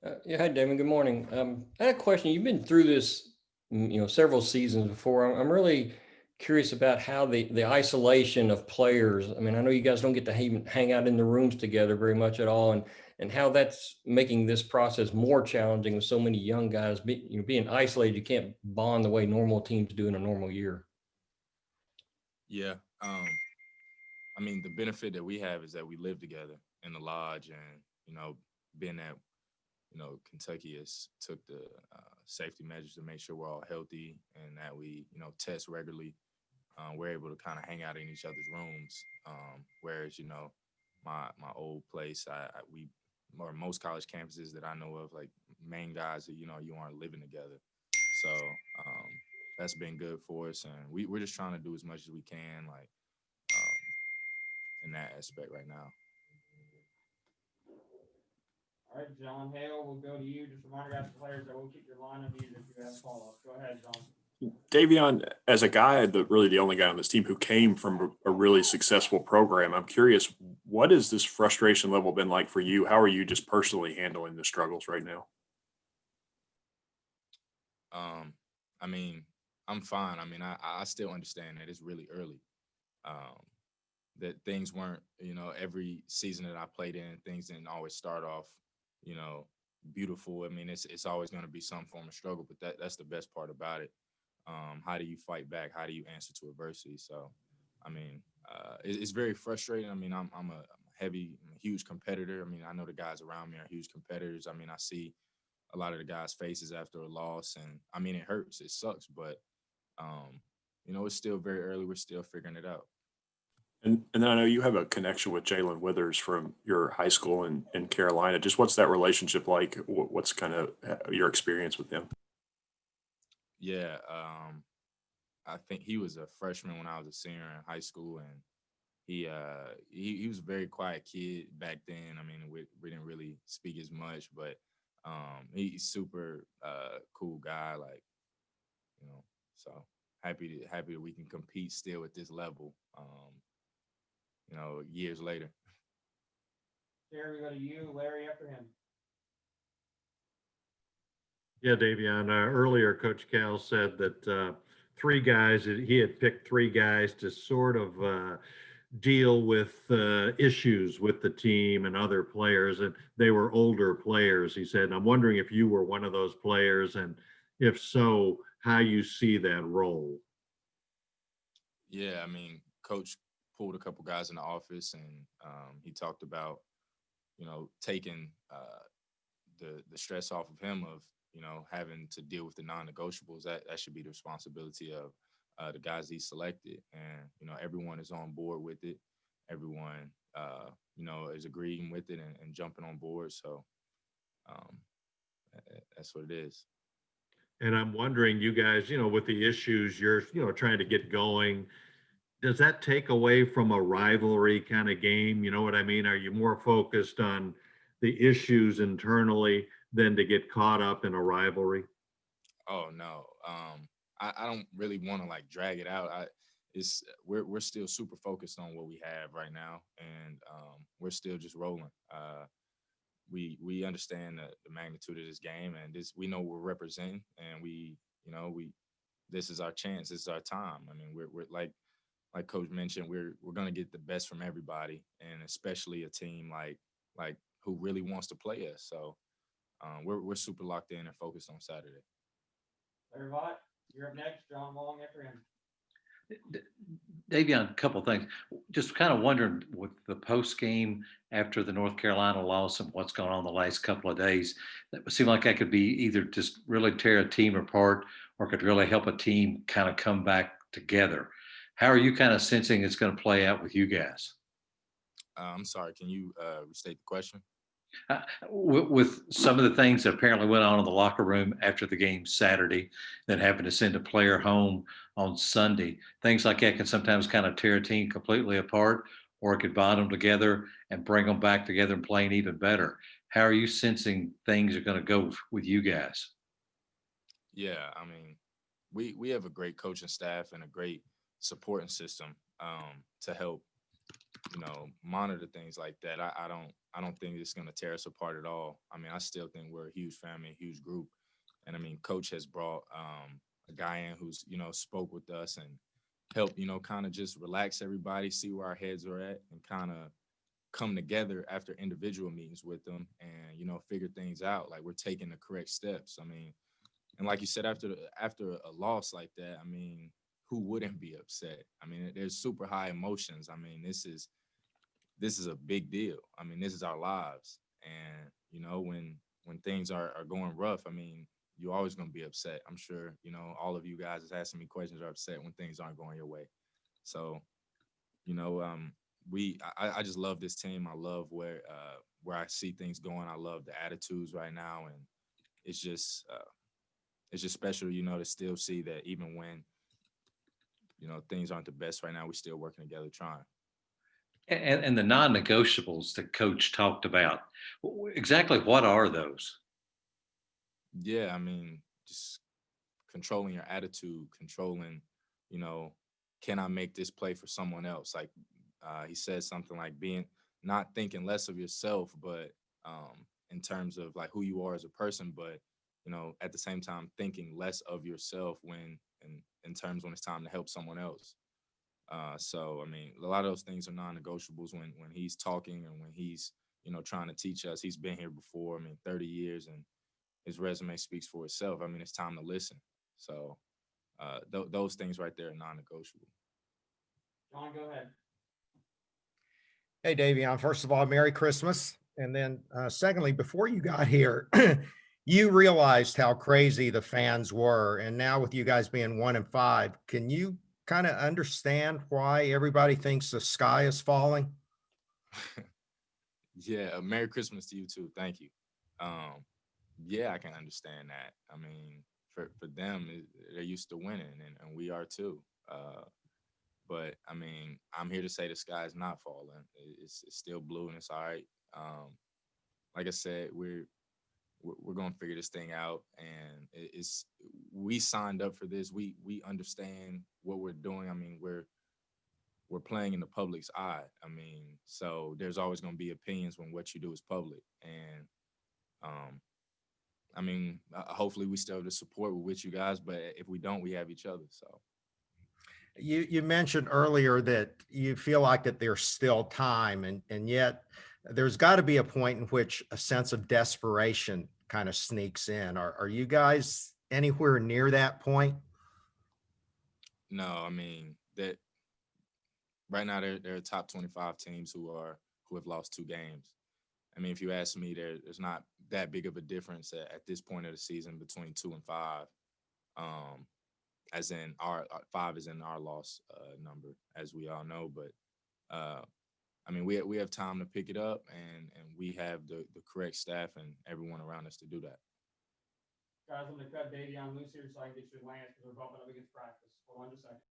Yeah, hi, Davion. Good morning. I had a question. You've been through this, several seasons before. I'm really curious about how the isolation of players. I mean, I know you guys don't get to hang out in the rooms together very much at all, and how that's making this process more challenging with so many young guys. Being isolated, you can't bond the way normal teams do in a normal year. Yeah. I mean, the benefit that we have is that we live together in the lodge, and being that Kentucky has took the safety measures to make sure we're all healthy and that we test regularly. We're able to kind of hang out in each other's rooms. Whereas my old place, we or most college campuses that I know of, like main guys that you aren't living together. So that's been good for us, and we're just trying to do as much as we can, like um, in that aspect right now. All right, John Hale, we'll go to you. Just a reminder, guys, players that will keep your line unmuted if you have follow-ups. Go ahead, John. Davion, as a guy, really the only guy on this team who came from a really successful program, I'm curious, what has this frustration level been like for you? How are you just personally handling the struggles right now? Um, I mean, I'm fine. I mean, I still understand that it's really early. Um, that things weren't, every season that I played in, things didn't always start off, you know, beautiful. I mean, it's always going to be some form of struggle, but that's the best part about it. How do you fight back? How do you answer to adversity? So, I mean, it's very frustrating. I mean, I'm a huge competitor. I mean, I know the guys around me are huge competitors. I mean, I see a lot of the guys' faces after a loss, and I mean, it hurts. It sucks, but um, it's still very early. We're still figuring it out. And then I know you have a connection with Jalen Withers from your high school in Carolina. Just what's that relationship like? What's kind of your experience with him? Yeah, I think he was a freshman when I was a senior in high school, and he was a very quiet kid back then. I mean, we didn't really speak as much, but he's super cool guy. Like so happy that we can compete still at this level. Years later. Jerry, we go to you. Larry after him. Yeah, Davion. Earlier, Coach Cal said that three guys, he had picked three guys to sort of deal with issues with the team and other players, and they were older players, he said. And I'm wondering if you were one of those players, and if so, how you see that role. Yeah, I mean, coach pulled a couple guys in the office, and he talked about taking the stress off of him of having to deal with the non-negotiables. That should be the responsibility of the guys he selected, and everyone is on board with it. Everyone is agreeing with it and jumping on board. So um, that's what it is. And I'm wondering, you guys, with the issues you're, trying to get going, does that take away from a rivalry kind of game? You know what I mean? Are you more focused on the issues internally than to get caught up in a rivalry? Oh no, I don't really want to like drag it out. We're still super focused on what we have right now, and we're still just rolling. We understand the magnitude of this game, and this we know we're representing, and we this is our chance. This is our time. I mean, we're like Coach mentioned, we're gonna get the best from everybody, and especially a team like who really wants to play us. So we're super locked in and focused on Saturday. Larry Vaught, you're up next. John Long after him. Davion, a couple of things. Just kind of wondering with the post game after the North Carolina loss and what's gone on the last couple of days, that would seem like that could be either just really tear a team apart or could really help a team kind of come back together. How are you kind of sensing it's going to play out with you guys? I'm sorry. Can you restate the question? With some of the things that apparently went on in the locker room after the game Saturday, then having to send a player home on Sunday, things like that can sometimes kind of tear a team completely apart, or it could bond them together and bring them back together and playing even better. How are you sensing things are going to go with you guys? Yeah, I mean, we have a great coaching staff and a great supporting system to help monitor things like that, I don't think it's going to tear us apart at all. I mean, I still think we're a huge family, a huge group. And I mean, coach has brought a guy in who's, spoke with us and helped, kind of just relax everybody, see where our heads are at, and kind of come together after individual meetings with them and, figure things out. Like, we're taking the correct steps. I mean, and like you said, after a loss like that, I mean, who wouldn't be upset? I mean, there's super high emotions. I mean, this is a big deal. I mean, this is our lives. And, when things are going rough, I mean, you're always going to be upset. I'm sure, all of you guys is asking me questions are upset when things aren't going your way. So, you know, I just love this team. I love where I see things going. I love the attitudes right now. And it's just special, to still see that even when, things aren't the best right now, we're still working together trying. And the non-negotiables that coach talked about, exactly what are those? Yeah, I mean, just controlling your attitude, controlling, can I make this play for someone else? Like he said something like not thinking less of yourself, but in terms of like who you are as a person, but at the same time thinking less of yourself in terms when it's time to help someone else. So I mean, a lot of those things are non-negotiables when he's talking and when he's trying to teach us. He's been here before. I mean, 30 years, and his resume speaks for itself. I mean, it's time to listen. So those things right there are non-negotiable. John, go ahead. Hey, Davion, first of all, Merry Christmas. And then secondly, before you got here, you realized how crazy the fans were. And now with you guys being 1-5, can you kind of understand why everybody thinks the sky is falling? Yeah, Merry Christmas to you too. Thank you. Yeah, I can understand that. I mean, for them, they're used to winning, and we are too. But I mean, I'm here to say the sky is not falling. It's still blue, and it's all right. Like I said, we're gonna figure this thing out, and we signed up for this. We understand what we're doing. I mean, we're playing in the public's eye. I mean, so there's always gonna be opinions when what you do is public, and I mean, hopefully we still have the support with you guys, but if we don't, we have each other. So. You mentioned earlier that you feel like that there's still time, and yet there's got to be a point in which a sense of desperation kind of sneaks in. Are you guys anywhere near that point? No, I mean that right now there are top 25 teams who have lost 2 games. I mean, if you ask me, there's not that big of a difference at this point of the season between 2 and 5. As in our 5 is in our loss number, as we all know. But I mean, we have time to pick it up, and we have the correct staff and everyone around us to do that. Guys, I'm going to cut Davion loose here so I can get you to Lance because we're bumping up against practice. Hold on just a second.